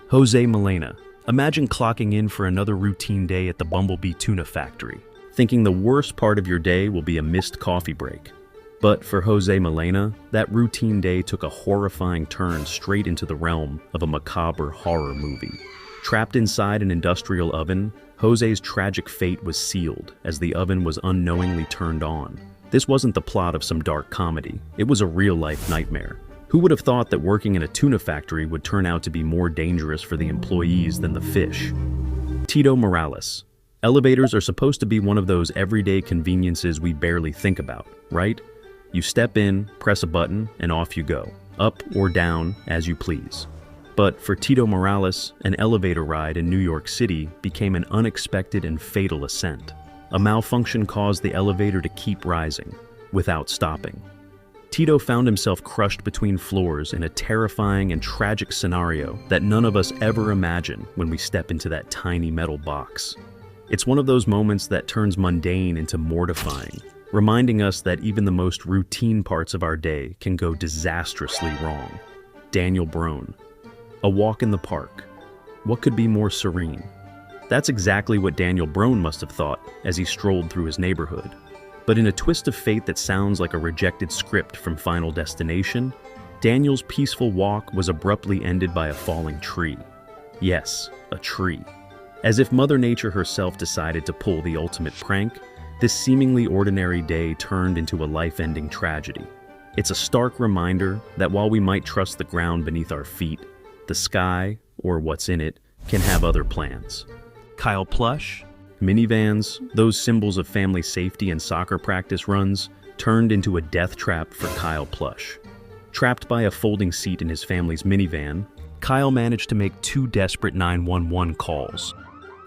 Jose Malena. Imagine clocking in for another routine day at the Bumblebee Tuna Factory, thinking the worst part of your day will be a missed coffee break. But for Jose Malena, that routine day took a horrifying turn straight into the realm of a macabre horror movie. Trapped inside an industrial oven, Jose's tragic fate was sealed as the oven was unknowingly turned on. This wasn't the plot of some dark comedy, it was a real-life nightmare. Who would have thought that working in a tuna factory would turn out to be more dangerous for the employees than the fish? Tito Morales. Elevators are supposed to be one of those everyday conveniences we barely think about, right? You step in, press a button, and off you go, up or down as you please. But for Tito Morales, an elevator ride in New York City became an unexpected and fatal ascent. A malfunction caused the elevator to keep rising, without stopping. Tito found himself crushed between floors in a terrifying and tragic scenario that none of us ever imagine when we step into that tiny metal box. It's one of those moments that turns mundane into mortifying, reminding us that even the most routine parts of our day can go disastrously wrong. Daniel Broen. A walk in the park. What could be more serene? That's exactly what Daniel Broen must have thought as he strolled through his neighborhood. But in a twist of fate that sounds like a rejected script from Final Destination, Daniel's peaceful walk was abruptly ended by a falling tree. Yes, a tree. As if Mother Nature herself decided to pull the ultimate prank, this seemingly ordinary day turned into a life-ending tragedy. It's a stark reminder that while we might trust the ground beneath our feet, the sky, or what's in it, can have other plans. Kyle Plush. Minivans, those symbols of family safety and soccer practice runs, turned into a death trap for Kyle Plush. Trapped by a folding seat in his family's minivan, Kyle managed to make 2 desperate 911 calls.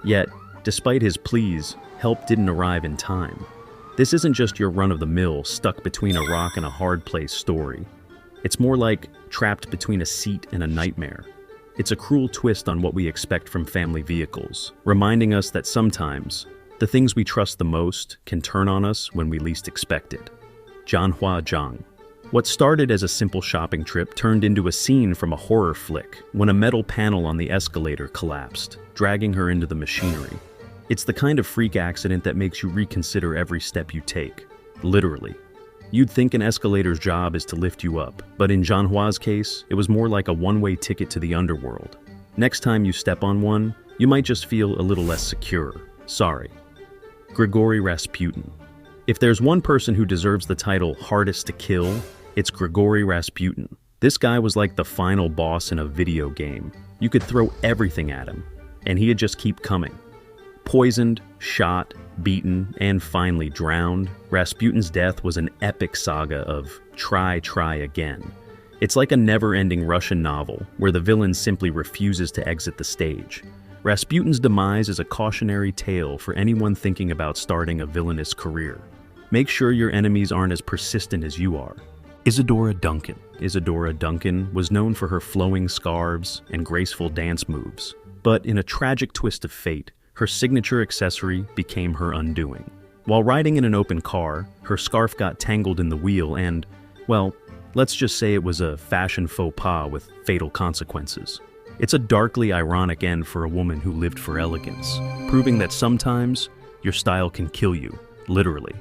Yet, despite his pleas, help didn't arrive in time. This isn't just your run-of-the-mill, stuck between a rock and a hard place story. It's more like trapped between a seat and a nightmare. It's a cruel twist on what we expect from family vehicles, reminding us that sometimes, the things we trust the most can turn on us when we least expect it. Jianhua Zhang. What started as a simple shopping trip turned into a scene from a horror flick when a metal panel on the escalator collapsed, dragging her into the machinery. It's the kind of freak accident that makes you reconsider every step you take, literally. You'd think an escalator's job is to lift you up, but in Jianhua's case, it was more like a one-way ticket to the underworld. Next time you step on one, you might just feel a little less secure. Sorry. Grigory Rasputin. If there's one person who deserves the title hardest to kill, it's Grigory Rasputin. This guy was like the final boss in a video game. You could throw everything at him, and he'd just keep coming. Poisoned, shot, beaten, and finally drowned, Rasputin's death was an epic saga of try again. It's like a never-ending Russian novel where the villain simply refuses to exit the stage. Rasputin's demise is a cautionary tale for anyone thinking about starting a villainous career. Make sure your enemies aren't as persistent as you are. Isadora Duncan. Isadora Duncan was known for her flowing scarves and graceful dance moves, but in a tragic twist of fate, her signature accessory became her undoing. While riding in an open car, her scarf got tangled in the wheel and, well, let's just say it was a fashion faux pas with fatal consequences. It's a darkly ironic end for a woman who lived for elegance, proving that sometimes your style can kill you, literally.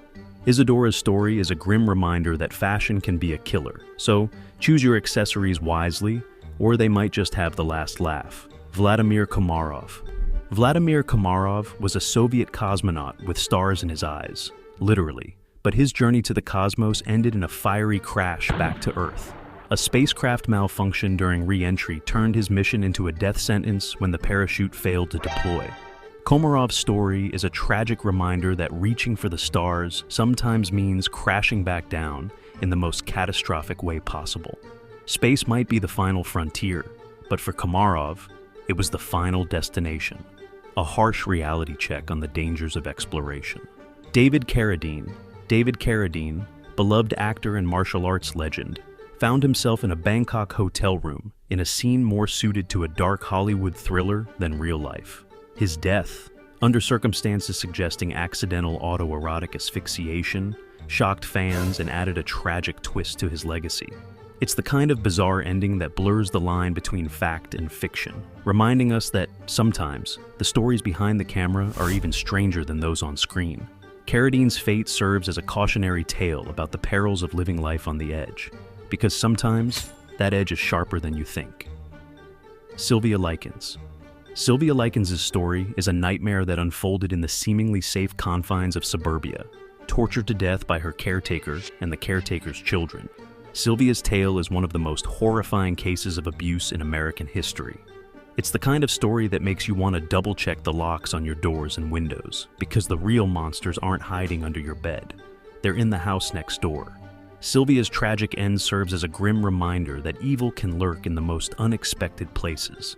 Isadora's story is a grim reminder that fashion can be a killer, so choose your accessories wisely, or they might just have the last laugh. Vladimir Komarov. Vladimir Komarov was a Soviet cosmonaut with stars in his eyes, literally, but his journey to the cosmos ended in a fiery crash back to Earth. A spacecraft malfunction during re-entry turned his mission into a death sentence when the parachute failed to deploy. Komarov's story is a tragic reminder that reaching for the stars sometimes means crashing back down in the most catastrophic way possible. Space might be the final frontier, but for Komarov, it was the final destination. A harsh reality check on the dangers of exploration. David Carradine. David Carradine, beloved actor and martial arts legend, found himself in a Bangkok hotel room in a scene more suited to a dark Hollywood thriller than real life. His death, under circumstances suggesting accidental autoerotic asphyxiation, shocked fans and added a tragic twist to his legacy. It's the kind of bizarre ending that blurs the line between fact and fiction, reminding us that sometimes the stories behind the camera are even stranger than those on screen. Carradine's fate serves as a cautionary tale about the perils of living life on the edge, because sometimes that edge is sharper than you think. Sylvia Likens. Sylvia Likens' story is a nightmare that unfolded in the seemingly safe confines of suburbia, tortured to death by her caretaker and the caretaker's children. Sylvia's tale is one of the most horrifying cases of abuse in American history. It's the kind of story that makes you want to double-check the locks on your doors and windows, because the real monsters aren't hiding under your bed. They're in the house next door. Sylvia's tragic end serves as a grim reminder that evil can lurk in the most unexpected places,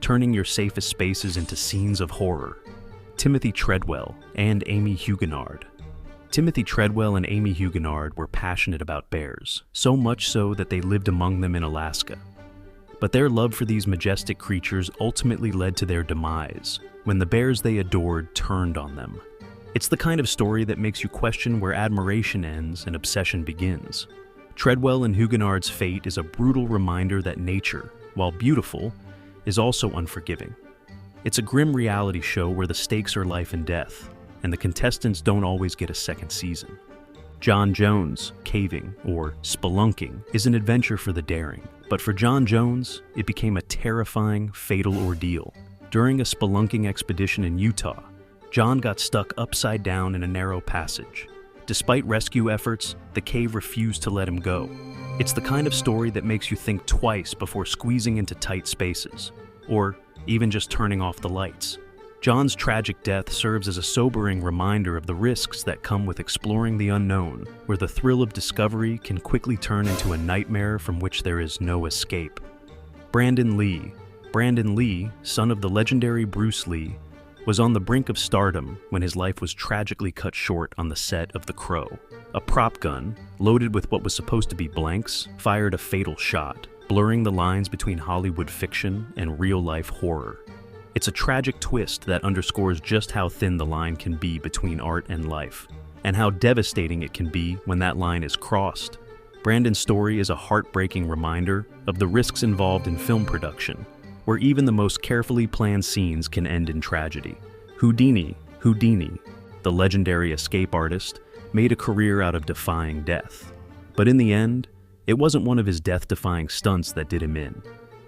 turning your safest spaces into scenes of horror. Timothy Treadwell and Amy Huguenard. Timothy Treadwell and Amy Huguenard were passionate about bears, so much so that they lived among them in Alaska. But their love for these majestic creatures ultimately led to their demise, when the bears they adored turned on them. It's the kind of story that makes you question where admiration ends and obsession begins. Treadwell and Huguenard's fate is a brutal reminder that nature, while beautiful, is also unforgiving. It's a grim reality show where the stakes are life and death, and the contestants don't always get a second season. John Jones, caving, or spelunking, is an adventure for the daring. But for John Jones, it became a terrifying, fatal ordeal. During a spelunking expedition in Utah, John got stuck upside down in a narrow passage. Despite rescue efforts, the cave refused to let him go. It's the kind of story that makes you think twice before squeezing into tight spaces, or even just turning off the lights. John's tragic death serves as a sobering reminder of the risks that come with exploring the unknown, where the thrill of discovery can quickly turn into a nightmare from which there is no escape. Brandon Lee. Brandon Lee, son of the legendary Bruce Lee, was on the brink of stardom when his life was tragically cut short on the set of The Crow. A prop gun, loaded with what was supposed to be blanks, fired a fatal shot, blurring the lines between Hollywood fiction and real-life horror. It's a tragic twist that underscores just how thin the line can be between art and life, and how devastating it can be when that line is crossed. Brandon's story is a heartbreaking reminder of the risks involved in film production, where even the most carefully planned scenes can end in tragedy. Houdini, the legendary escape artist, made a career out of defying death. But in the end, it wasn't one of his death-defying stunts that did him in.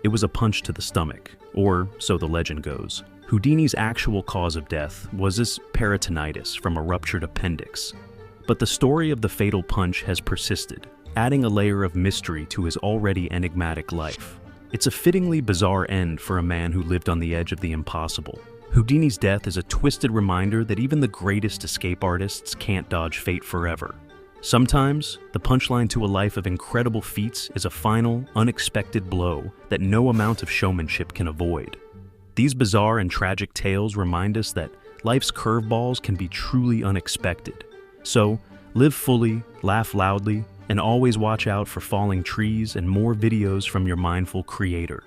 It was a punch to the stomach, or so the legend goes. Houdini's actual cause of death was his peritonitis from a ruptured appendix. But the story of the fatal punch has persisted, adding a layer of mystery to his already enigmatic life. It's a fittingly bizarre end for a man who lived on the edge of the impossible. Houdini's death is a twisted reminder that even the greatest escape artists can't dodge fate forever. Sometimes, the punchline to a life of incredible feats is a final, unexpected blow that no amount of showmanship can avoid. These bizarre and tragic tales remind us that life's curveballs can be truly unexpected. So, live fully, laugh loudly, and always watch out for falling trees and more videos from your mindful creator.